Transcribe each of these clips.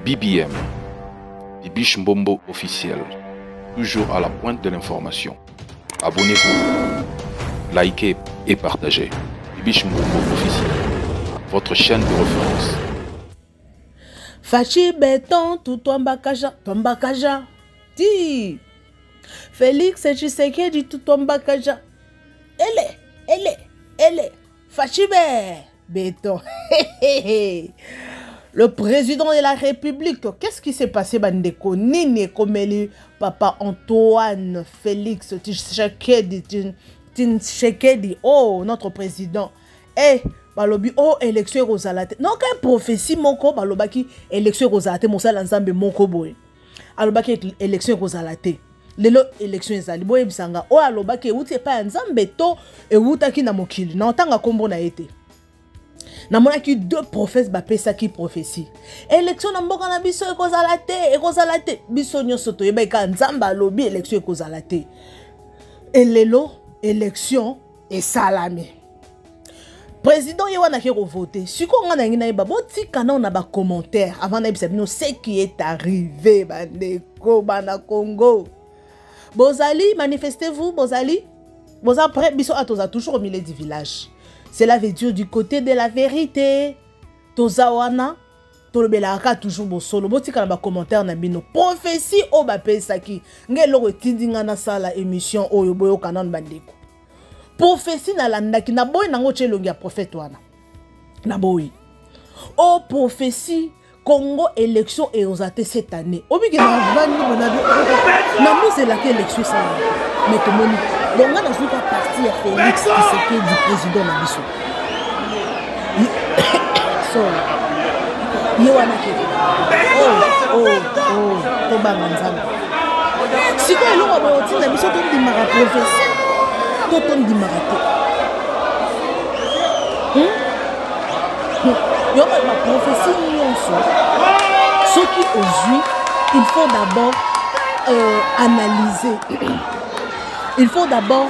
BBM, Bibiche Mbombo officiel, toujours à la pointe de l'information. Abonnez-vous, likez et partagez. Bibiche Mbombo officiel, votre chaîne de référence. Fachi Béton, tout Tombakaja. Dis, Félix Tshisekedi, tout Tombakaja. Elle est. Fachi Béton. Le président de la République, qu'est-ce qui s'est passé, Bandeko? Nini Komeli, Papa Antoine Félix Tshisekedi, oh, notre président. Balobi, oh, élection Rosalate. Non, quand prophétie, moko, balobaki, élection Rosalate, monsal ensemble, moko boy. Alobaki, élection Rosalate. Lelo, élection Zali, boy, bisanga. Oh, alobaki, outi, pas ensemble, to, et outaki na mokili. Na otanga kombo na ete. Na mona ki deux prophètes bapé ça qui prophétie. Élection na mboka na biso ekozalate. Biso nyonso to yeba ka nzamba lobi élection ekozalate. Et lelo élection et salami. Président yewana ki voter. Siko nga na ngina yeba botika na ba commentaire avant na bisa bino ce qui est arrivé bandeko bana Congo. Bozali manifestez-vous bozali. Boza prêt biso atoza toujours au milieu du village. Cela veut dire du côté de la vérité. Tozawana, tolobelaka toujours bo solo. Botika na ba commentaire na bino. Prophétie o ba pesaki. Ngelo retindinga na sala émission oyo boyo kanan bandeko. Prophétie na landaki na boy nango chelongi ya prophète wana. Na boy. O prophétie Congo élection et aux athées cette année. Obiki na vandi bonado. Na muzela ke élection ça. Mais tout le monde donc on a vu qu'à partir Félix Tshisekedi du président Nabiso. So, Yoana ke. Oh, Toba Manzana. Si quoi l'on va dire Nabiso ton di mara prophétie. Ton di maraté. Yo ma prophétie nyonso. Ce qui aujourd'hui, il faut d'abord analyser. Il faut d'abord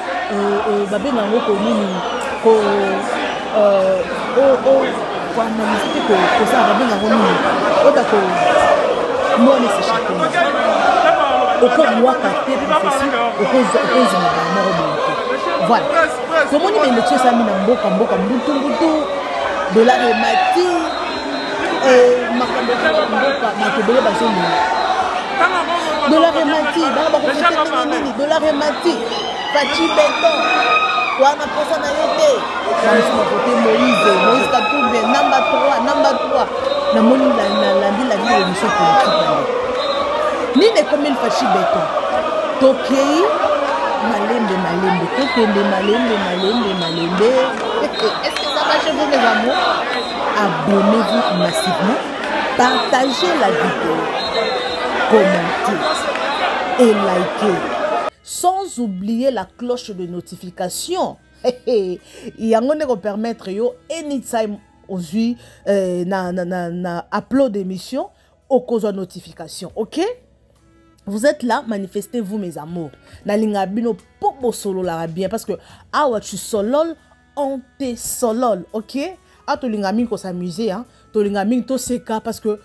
voilà. Comment on dit ça mboka dollar et mati dollar et mati Fachi Béton wana posa na yote na voté Moïse Katumbe number 3 na moni la émission politique ni de comme il Fachi Béton tokei malembe tokende malembe est-ce que ça va chez vous les amours? Abonnez-vous massivement, partagez la vidéo, commentez et likez. Sans oublier la cloche de notification. Il y a un qui permettre yo anytime aujourd'hui na upload d'émission au cause de notification. OK? Vous êtes là, manifestez-vous mes amours. Na linga bino popo solo la bien parce que awa tu solol on te solol. OK? A to linga min ko s'amuser hein. To linga min to seka parce que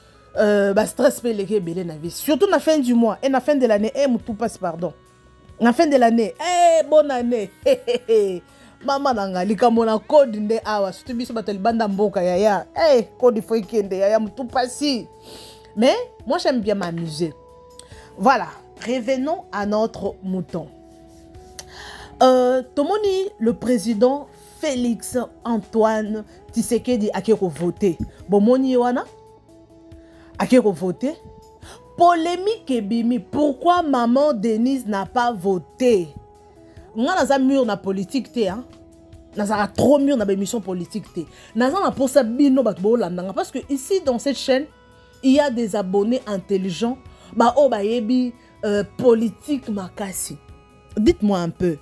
stress pe leke belé na vie. Surtout na fin du mois et na fin de l'année tout passe pardon. Na fin de l'année, bonne année. Maman nanga likambo na code nde awa surtout biso batel banda mboka yaya. Code faut kende yaya tout passi. Mais moi j'aime bien m'amuser. Voilà, revenons à notre mouton. Tomoni le président Félix Antoine Tshisekedi a voté. Bon moni wana a voté. Polémique et bimi. Pourquoi maman Denise n'a pas voté? On a un mur na politique te hein. N'a trop mur na émission politique te. N'a pas pour ça bino parce que ici dans cette chaîne il y a des abonnés intelligents. Yebi politique makasi. Dites-moi un peu.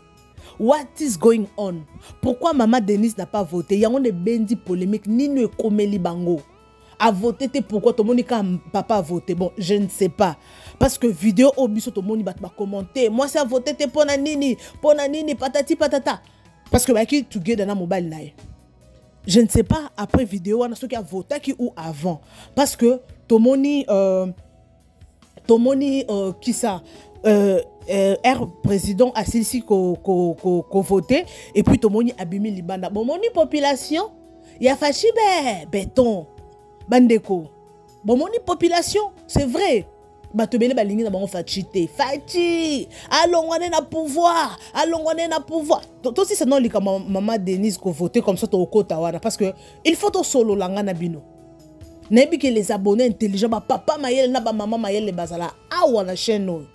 What is going on? Pourquoi maman Denise n'a pas voté? Il y a une bendi polémique ni ne komeli bango. A voté, pourquoi tout le monde papa a voté? Bon, je ne sais pas. Parce que vidéo au biso tout le monde va commenter. Moi, c'est à voter pour nini, patati patata. Parce que qui together dans mobile là. je ne sais pas après vidéo on a ceux qui a voté qui ou avant parce que tomoni qui ça président a celle-ci ko voté et puis tomoni abimi libanda bomoni population ya fachi béton bandeko bomoni population c'est vrai batobele balingi na bango fachi te fachi alongwane na pouvoir to si c'est non lika maman Denise ko voter comme ça to okota wana parce que il faut to solo langa na bino nebi que les abonnés intelligents ba papa mayele na ba maman mayele bazala awa na chaîne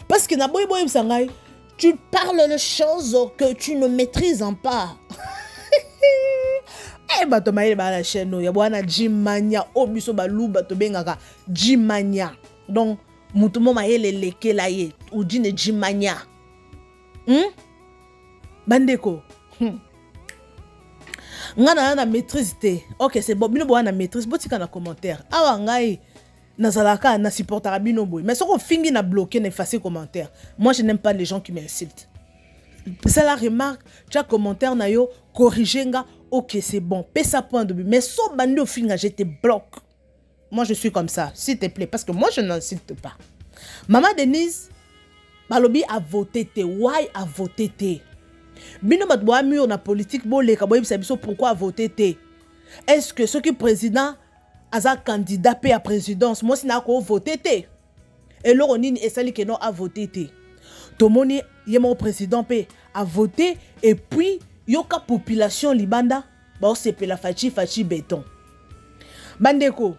parce que na boy msangai tu parles de choses que tu ne maîtrises pas. Eh bato mayele ba la chaîne ya bwana Jimania obiso baluba to bengaka Jimania. Donc, mutumo mayele leke la ye ou dine Jimania. Bandeko. Ngana na maîtrise te. OK, c'est bon. Bino bo na maîtrise, botika na commentaire. Awa ngai nazalaka na supporter bino boy. Mais soko fingi na bloquer na effacer commentaire. Moi je n'aime pas les gens qui m'insultent. C'est la remarque, tu as commentaire na yo corriger nga. OK, c'est bon. Paie ça point de but. Mais so bandi au finga je te bloque. Moi, je suis comme ça, s'il te plaît, parce que moi, je n'insulte pas. Maman Denise, Balobi a voté te. Why a voté te? Bino batboa mi on a politique bolé kaboy biso pourquoi a voté te? Est-ce que ceux qui président a candidat à présidence, moi si n'a ko voté te? Et l'oronine et sali que non a voté te. Tomoni yemo président pe a voté et puis yoka population libanda ba c'est la fachi béton. Bandeko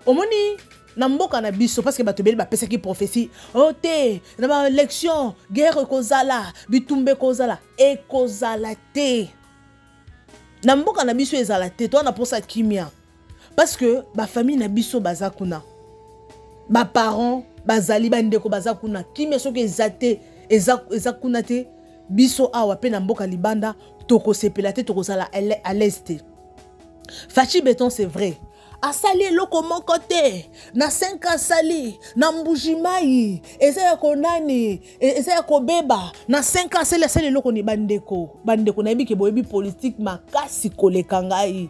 omoni na mboka na biso parce que batobeli ba pesa ki prophétie ote na ba élection guerre kozala bitumbe kozala e kozala te na mboka na biso ezala te to na posa kimia parce que ba famille na biso baza kuna ba parents bazali bandeko baza kuna kimia soki ezate eza kuna te biso awa pe na mboka libanda toko sepela te toko sala à l'est. Fachi béton c'est vrai. Asali loko mon côté na 5 asali na mbujimai eza ko nani eza ko beba na 5 asali loko ni bandeko na yebi ke boyebi politique makasi koleka ngai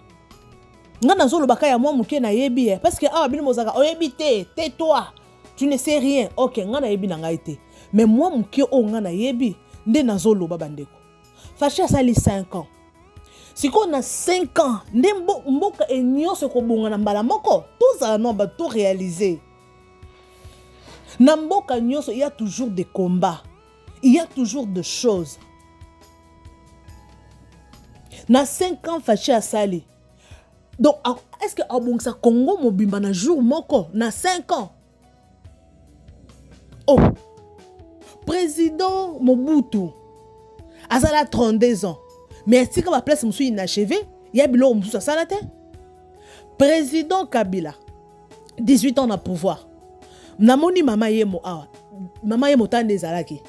nga nazolo baka ya moi muke na yebi parce que awa bino mozaka oyebi te tais-toi tu ne sais rien. OK nga na yebi na ngai te mais moi muke o nga na yebi nde nazolo ba bandeko fachi asali 5 ans. Si on a 5 ans, mboka enyoso ko bonga na mbala moko, tout ça non ba tout réaliser. Na mboka nyoso, il y a toujours des combats. Il y a toujours des choses. Na 5 ans fachi asali. Donc est-ce que abongsa Congo mobimba na jour moko na 5 ans? Oh. Président Mobutu azala 32 ans. Mais si la place est inachevée, il y a bilo moussa salate. Président Kabila, 18 ans na pouvoir. Namoni mama yemo awa. Mama yemo tande zalaki.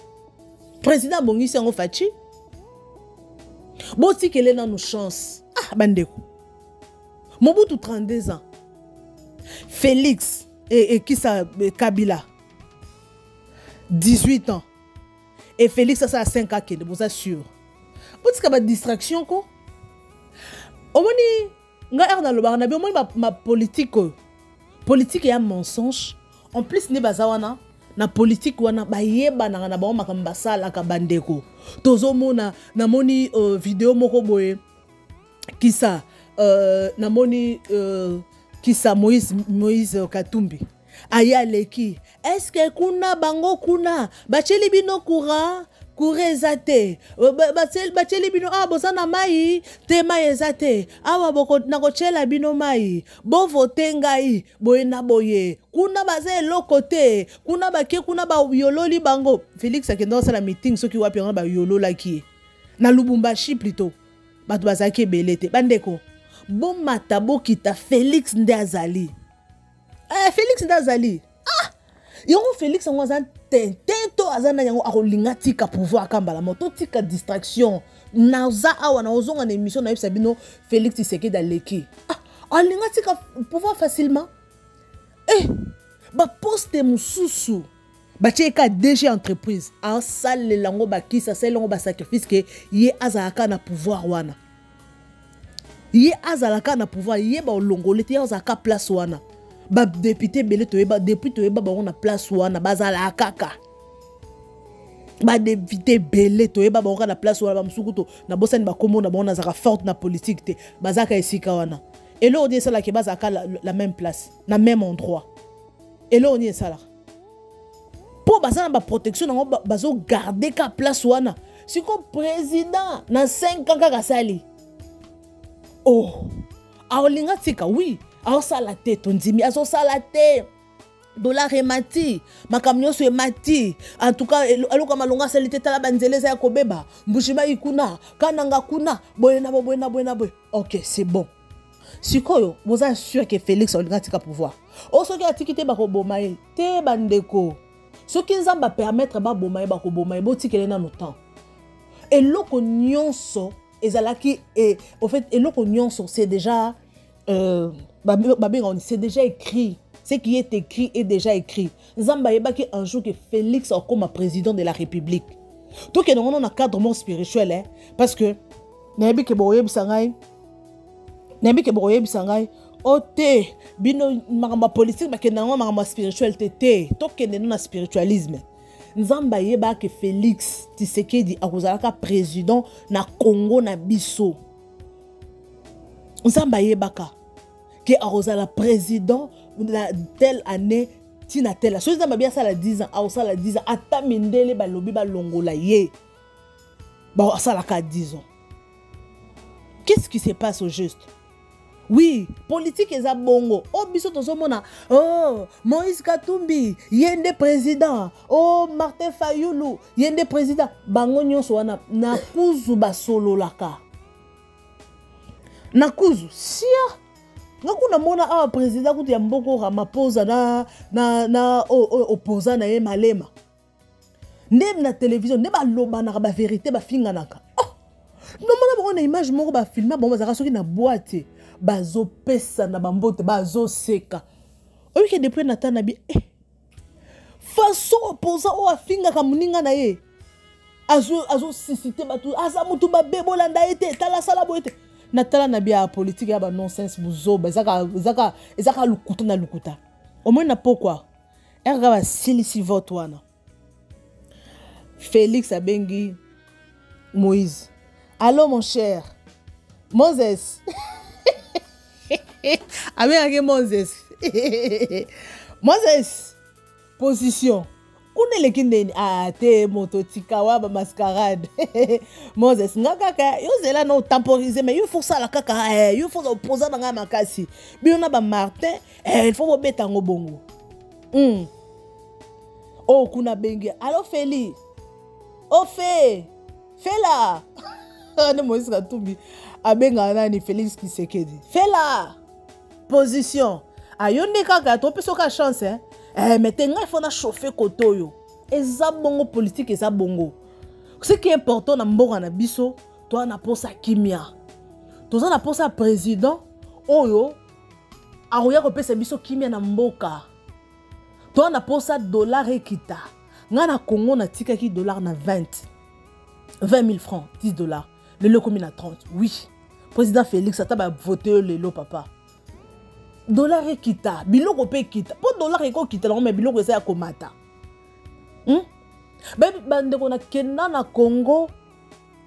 Président Bongisi yango fachi. Boti kele na nos chances. Ah bandeko. Mobutu 32 ans. Félix et qui ça Kabila 18 ans. Et Félix ça a 5 ans que vous assure. Parce que ma distraction ko omoni nga erna lo bana bi omoni ma politique ya mensonge en plus ne bazawana na politique wana ba yeba na ba makamba sala ka bandeko tozomona na moni vidéo moko boye kisa na moni kisa Moïse Katumbi aya leki est-ce que kuna bango kuna bacheli bino courant Kurezate, bacheli bino bozana mai, te mai ezate, awa boko nakochela bino mai, bo vote ngai, boyena boye, kuna baze lokote, kuna bake kuna ba yololi bango. Félix akenda sala meeting soki wapi nga ba yolola ki. Na Lubumbashi plutôt. Bato bazaki belete. Bandeko, bon matabo kita Félix Ndazali. Félix Ndazali. Yongo Félix ngwazan tento azana yango akolinga tika pouvoir kambala moto tika distraction naza awa na ozonga na émission na Sabino Félix Tshisekedi daleki alinga tika pouvoir facilement ba poste mususu ba cheka DG entreprise en salle lango ba kisa salle lango ba sacrifice que ye azaka na pouvoir wana Ye azalaka na pouvoir, ye ba olongole te azalaka place wana. Ba député belé toyeba depuis toyeba ba on a place wana bazala kaka. Ba député belé toyeba ba on a place wana ba msukuto na bosani ba komo na ba on azaka forte na politique te bazaka esika wana. Et là on dit ça là que bazaka la même place, na même endroit. Et là on dit ça là. Pour bazana ba protection na bazo garder ka place wana. Si comme président na 5 ans kaka sali. Oh, aolinga tika oui, ao salate tondimi, azo salate. Dollar et mati, ma camion sur mati. En tout cas, alors malonga salite tala banzele za kobeba, mbushima ikuna, kananga kuna, boyena boy. OK, c'est bon. Sikoyo, vous êtes sûr que Félix olinga tika pouvoir. O soki atikite ba kobomaye, te bandeko. Soki nzamba permettre ba bomaye ba kobomaye, bo tikele na no temps. Et loko nyonso ezalaki et au fait et loko nyonso c'est déjà c'est déjà écrit. Ce qui est écrit est déjà écrit. Nzamba yebaki un jour que Félix est comme président de la République. Donc il y a un encadrement spirituel hein, parce que nayebi ke boye bisangai ote bino makamba politique ba ke nango makamba spirituel tete to ke na spiritualisme. Nzamba yeba ke Félix Tshisekedi akozalaka président na Congo na biso. Nzamba yebaka que akozala président na telle année tina telle. So nzamba bien ça la 10 ans, a ça la 10 ans ata mindele ba lobi ba longola ye. Ba ça la 10 ans. Qu'est-ce qui se passe au juste? Oui, politique eza bongo. Oh biso tozomona, oh Moïse Katumbi, yende président. Oh Martin Fayulu, yende président. Bango nyonso wana na kuzu basolo laka. Na kuzu sia. Ngakuna mona awa président kuti ya mboko Ramaphosa na opposant na ye Malema. Ndem na télévision, ne ba loba na ba vérité ba finga naka. Oh. No mona ba image moko ba filma bon bazaka soki na boîte. Bazo pesa na bambote bazo seka. Oyo ke depuis natana bi façon opposant o afinga ka muninga na ye. Azo susciter batu aza mutu ba bebolanda ete tala sala boete. Natala na bia politique ya ba nonsense buzo zaka lukuta na lukuta. Au moins na pourquoi? Erga ba silisi vote wana. Félix abengi Moïse. Allô mon cher. Moses. Avec Moses. Moses. Position. Kune lekindeni te mototika wa ba mascarade. Moses ngaka yo zela no temporiser mais il faut ça la kaka il faut opposer na makasi. Biona ba Martin il faut beta ngo bongo. Oh kuna bengi. Allo Feli. Oh fais là. Ne Moïse Katumbi abenga nani Félix Tshisekedi. Fais là. Position. Ayonde kaka to peso ka chance hein. Mais tenga il faut na chauffer kotoyo. Eza bongo politique eza bongo. Ce qui est important na mboka na biso, toi na posa kimia. Toi na posa président oyo aroya ko pesa biso kimia na mboka. Toi na posa dollar ekita. Nga na Congo na tikaki dollar na 20 000 francs, 10 $. Le lot comme na 30. Oui. Président Félix ataba voter le lot papa. Dollar ekita, biloko pe kita. Po dollar eko kita la mais biloko esa ya komata. Ben bande kona kena na Congo.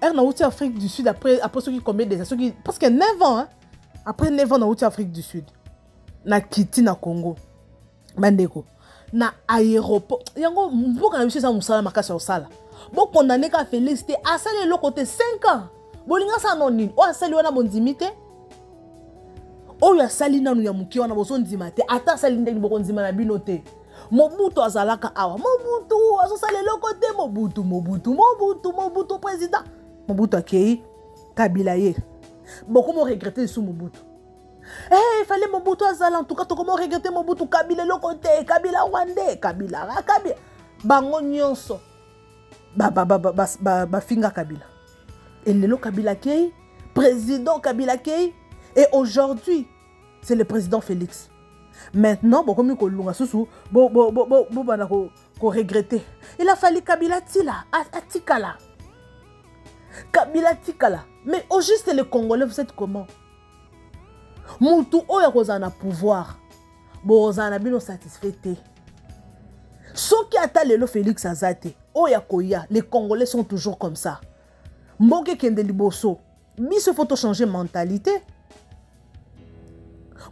Na outi Afrique du Sud après ceux qui combien des ceux qui parce que 9 ans hein. Après 9 ans na outi Afrique du Sud. Na kiti na Congo. Bandeko. Na aéroport. Yango mboka na biso sa musala makasi ya osala. Bo condamné ka Félix te asali le côté 5 ans. Bolinga sa noni. O asali wana bondimite. Oyo asali nanu ya muki wana boso ndima te ata asali ndenge boko ndima na bino te. Mobutu azalaka awa. Mobutu azo sali loko te Mobutu président. Mobutu akei Kabila ye. Beaucoup m'ont regretté sous Mobutu. Il fallait Mobutu azala en tout cas to comment regretter Mobutu Kabila loko te Kabila Rwandais Kabila. Bango nyonso. Ba finga Kabila. Et lelo Kabila kei président Kabila kei. Et aujourd'hui, c'est le président Félix. Maintenant, bon, comme il regretter. Il a fallu Kabila Tila, Atikala. Kabila Tikala. Mais au juste les Congolais, vous êtes comment? mutu oyo akozala na pouvoir bozala na bino satisfait te soki ata lelo Félix aza te oyo akoya les Congolais sont toujours comme ça mboke kende liboso biso faut changer mentalité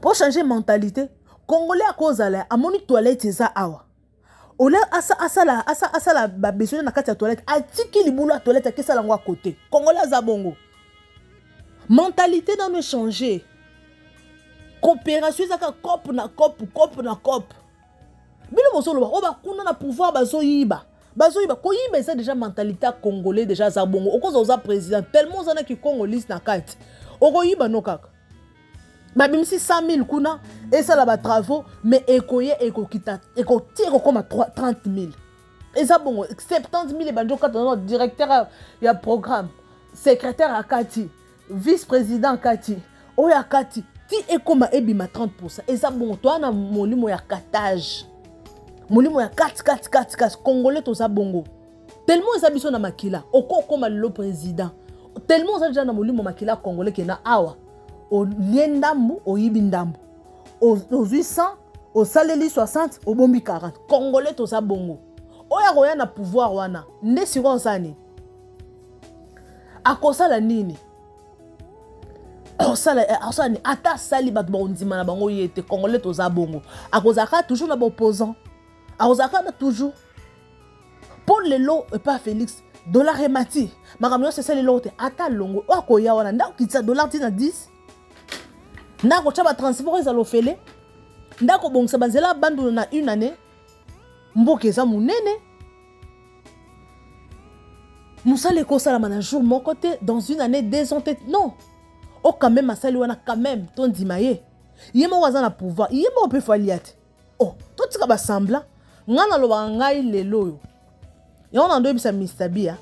pour changer mentalité Congolais akozala amoni toilette eza awa ola asala ba besoin na kati ya toilette atiki libulu ya toilette akesa lango à côté Congolais aza bongo mentalité dans nous changer coopération ezaka cop na cop bino bosoloba o bakuna na pouvoir bazoyiba koyiba eza déjà mentalité congolais déjà za bongo okoza oza président tellement ozana ki congolais na kati okoyiba no kaka babimisi 100 000 kuna esala ba travaux mais ekoye ekokita ekotira comme 30 000 eza bongo 70 000 ebanjo kata directeur ya programme secrétaire akati vice-président kati oya kati ti ekoma ebima 30% eza bongo to na molimo ya katage molimo ya 4 congolais to za bongo tellement eza biso na makila okokoma le président tellement eza déjà na molimo makila congolais ke na awa o liendambu o yibindambu o 800 o saleli 60 o bombi 40 congolais to za bongo oya koya na pouvoir wana nde siko nsani akosala nini osala ata sali bato bondima na bango yete congolais to za bongo akozaka toujours na opposant akozaka toujours pour le lot et pas Félix dollar remati makamyo c'est ça le lot ata longo akoya wana ndako kitsa dollar tina 10 ndako chaba transport ezalo fele ndako bongisa banzela bandu na une année mboke za munene musale ko sala mana jour mon côté dans une année 2 ans non o quand même asali wana quand même ton dimaye yema waza na pouvoir yema ope faliate oh to tika ba semblant ngana loba ngai lelo yo ya on ando bisa mistabia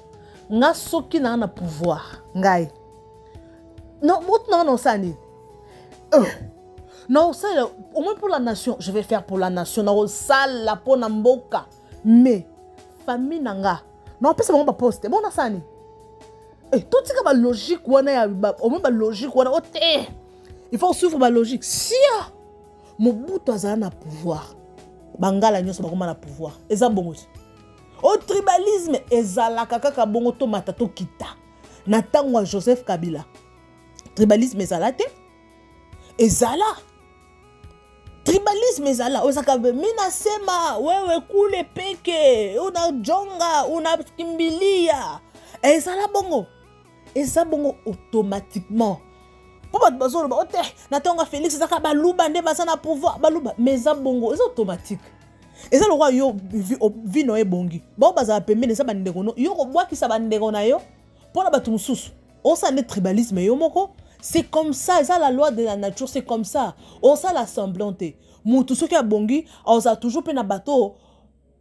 nga soki na pouvoir ngai non mot non sani non ça au moins pour la nation je vais faire pour la nation na sala la pona mboka mais famille nanga non pesa ba poste bon na sani tout ça ba logique wana ya au moins ba logique wana ote il faut suivre ba logique si Mobutu azala na pouvoir bangala nyonso bakoma na pouvoir eza bongo au tribalisme ezala kaka bongo to matato kita na tango Joseph Kabila tribalisme ezala te ezala tribalisme ezala osaka mina sema wewe kule peke una jonga una kimbilia ezala bongo automatiquement pour bat bazolo ba ote na tonga Félix ezaka baluba nde basa na pouvoir baluba mais eza bongo eza automatique eza le roi yo vino ebongi ba baza pembeni eza bandeko no yo ko bwakisa bandeko na yo pour na batu mususu osa ne tribalisme yo moko c'est comme ça eza la loi de la nature c'est comme ça osa la semblante mutu soki abongi osa toujours pe na bato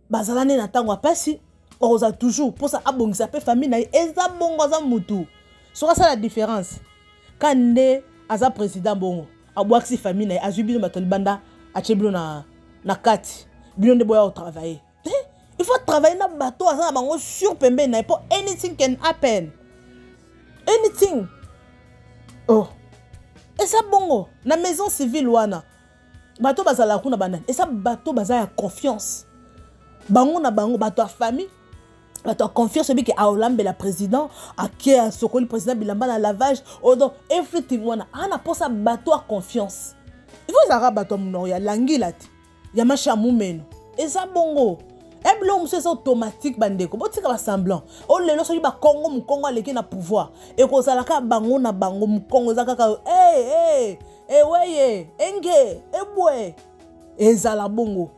bazala ne na tango apasi osa toujours pour ça abongisa pe famille na eza bongo za mutu soka ça la différence quand ne aza président bongo abwakisi famille na azwi bino bato libanda ache bino na kati bino nde boya au travailler il faut travailler na bato aza na bango sur pembe na pour anything can happen anything oh esa bongo na maison civile wana bato bazala kuna banane esa bato bazala confiance bango na bango bato a famille bato a confiance biki a olambe la président a qui a sokoli président bilamba na lavage odo everything wana ana posa bato a confiance il faut zara bato muno ya langilati ya macha mumeno esa bongo eblo muso c'est automatique bandeko botika ba semblant o lelo so ba Congo mu Congo aleki na pouvoir e ko salaka bango na bango mu Congo zakaka weye enge ebwe ezala bongo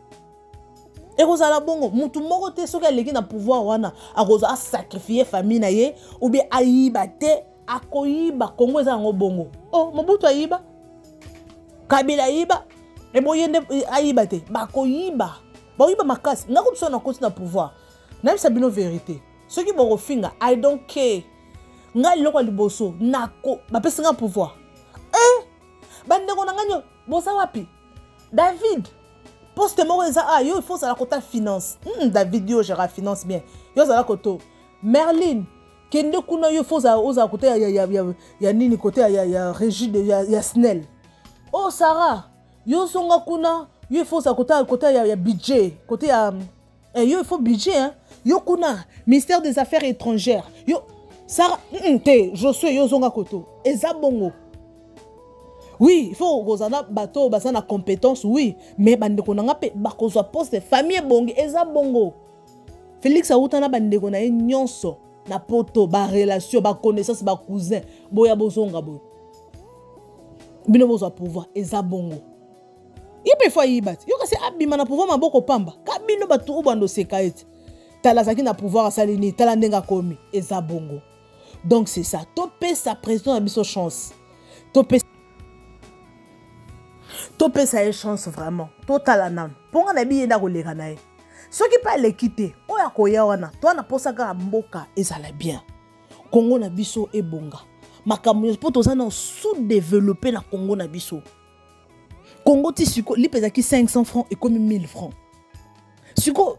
ekozala bongo mutu moko te soki aleki na pouvoir wana akoza a sacrifier famille na ye ou bien ayiba te akoyiba Congo eza ngo bongo oh Mobutu ayiba Kabila ayiba eboyende ayiba te bakoyiba bakoyiba makasi ngako biso na koti na pouvoir na bisa bino vérité soki boko finga I don't care ngai loko liboso nako bapesi nga pouvoir bandeko na nganyo bosa wapi David poste moko eza yo il faut ça la côté finance David yo gère finance bien yo ça la côté Merlin kende kuna yo faut ça oza côté ya nini côté ya régie de ya Snell oh Sarah yo songa kuna yo faut ça côté ya budget côté ya yo il faut budget hein yo kuna ministère des affaires étrangères yo Sarah je suis yo songa koto eza bongo. Oui, il faut que bateau basana compétence oui, mais bandeko nanga pe bakozwa poste famille bongo eza bongo. Félix Aoutana bandeko na nyonso na poto ba relation ba connaissance ba cousin boya bozonga bo. Bino bozwa pouvoir eza bongo. Ipe fois yibati. Yo kasi abima na pouvoir maboko pamba. Ka bino batu ubando sekaete. Tala zaki na pouvoir asalini tala ndenga komi eza bongo. Donc c'est ça. Topé sa président na biso chance. Topé sa chance vraiment. Total anan. Ponga na biye na koleka nae. Ce qui pas l'équité. Oya koya wana. Toi na posaka mboka ezala bien. Congo na biso ebonga. Makamyo po tozana sous-développé na Congo na biso. Congo ti siko li pezaki 500 francs et comme 1000 francs. Siko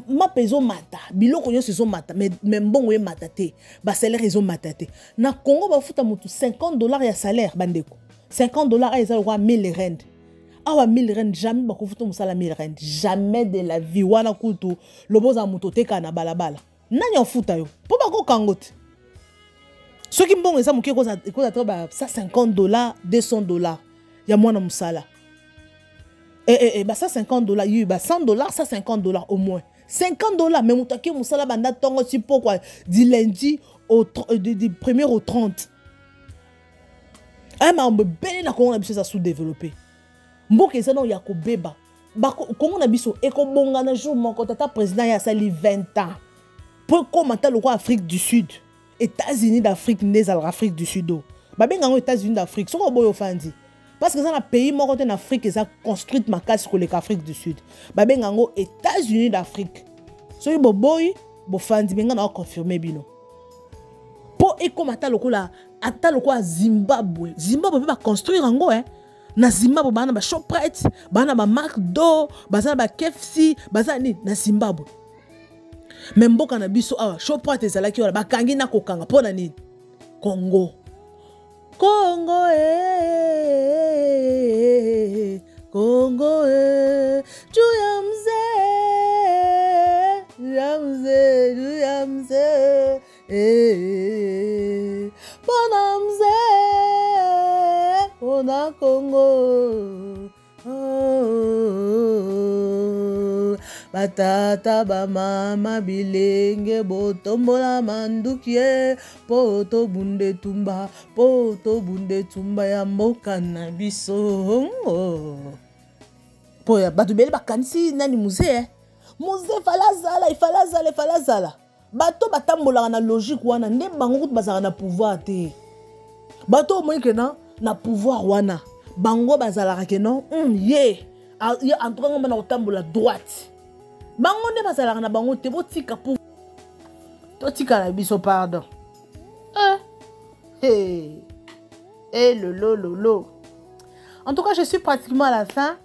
ma peso mata biloko nyo sezo mata mais mbongo ye mata te ba salaire ezo mata te na Congo ba futa mutu $50 ya salaire bandeko $50 eza roi 1000 rand awa 1000 rand jamais ba kufuta musala 1000 rand jamais de la vie wana kutu loboza mutu teka na balabala nani ofuta yo po ba ko kangote soki mbongo eza muke koza ba $50 $200 ya mwana musala bah ça $50 oui bah $100 ça $50 au moins $50 mais moutaki musala banda tongo si pourquoi du lundi au du 1er au 30 ah mais on belle na Congo na biso ça sous-développé mboka eza no ya kobeba ba Congo na biso ekobonga na jour moko tata président ya sali 20 ans pour commenter le roi Afrique du Sud États-Unis d'Afrique nezal Afrique du Sud ba benga ngo États-Unis d'Afrique soko boyo fandi. Parce que dans un pays mort en Afrique, ils ont construit ma case sur l'Afrique du Sud. Babé ngango États-Unis d'Afrique. So bo boy, bo fandi benga na confirmer bino. Po ekomata lokola ata lokola Zimbabwe. Zimbabwe ba construire ngo na Zimbabwe bana ba Shoprite, bana ba McDo, bana ba KFC, bana ni na Zimbabwe. Même mboka na biso awa Shoprite ezalaki wala ba kangi na kokanga pona ni Congo. Congo Congo Juyamze Bonamze Bona Congo batata ba mama bilenge botombola mandukie poto bunde tumba ya mboka na biso po ya batu bele bakanisi nani musée falazala bato batambola na logique wana nde bango bazala na pouvoir te bato moike na pouvoir wana bango bazala ke non ye en tout cas on na otambola droite bango nde bazala na bango te botika pour totika la biso pardon lolo. En tout cas, je suis pratiquement à la fin.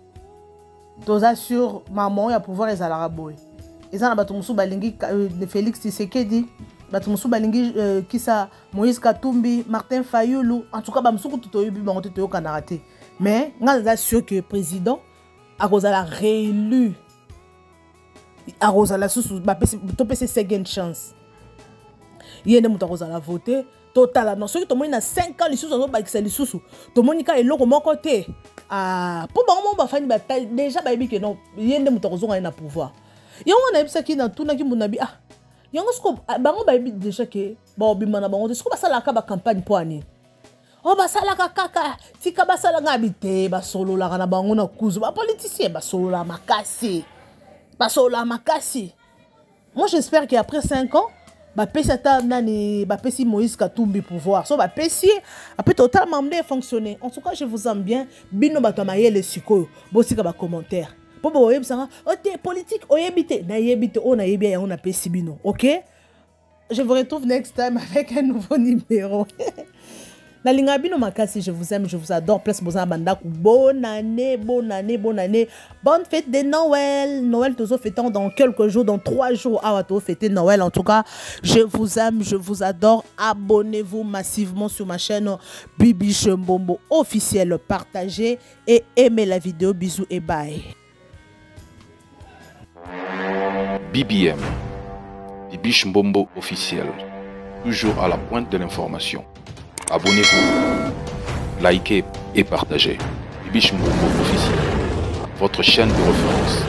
Dosa sur maman ya pouvoir les alaraboy. Et ça na batumusu balingi Félix Tshisekedi, batumusu balingi kisa Moïse Katumbi, Martin Fayulu. En tout cas, bamsuku tutoyebi bango tutoyo kanarate. Mais nga sûr que président a kozala réélu. A kozala sous ba PC second chance. Yene muta kozala voter. Total non soki tomoni na 5 ans lisusu zo bakisa lisusu tomoni ka eloko moko te pour bango ba fani ba déjà ba yebi ke non yende muto kozonga na pouvoir yango na yebisa ki na tuna ki munabi yango sko bango ba yebi déjà ke ba obima na bango sko ba sala ka ba campagne po ani ba sala ka kaka tika ba sala ngabite ba solo la na bango na kuzu ba politicien ba solo la makasi moi j'espère qu'après 5 ans ba pesata nani ba pesi Moïse Katumbi pouvoir so ba pesi après totalement bien fonctionner. En tout cas je vous aime bien bino bato mayele sikoyo bosika ba commentaire po bo yebisanga ote politique oyebite na yebite on a yebia on a pesi bino. OK, je vous retrouve next time avec un nouveau numéro. Nalinga bino makasi, je vous aime, je vous adore. Place Bozan Bandaku. Bonne année, bonne année, bonne année. Bonne fête de Noël. Noël, tous fêtons dans quelques jours, dans 3 jours. Ah, tous fêter Noël. En tout cas, je vous aime, je vous adore. Abonnez-vous massivement sur ma chaîne Bibiche Mbombo officiel. Partagez et aimez la vidéo. Bisous et bye. BBM, Bibiche Mbombo officiel. Toujours à la pointe de l'information. Abonnez-vous, likez et partagez. Bibiche Mbombo officiel, votre chaîne de référence.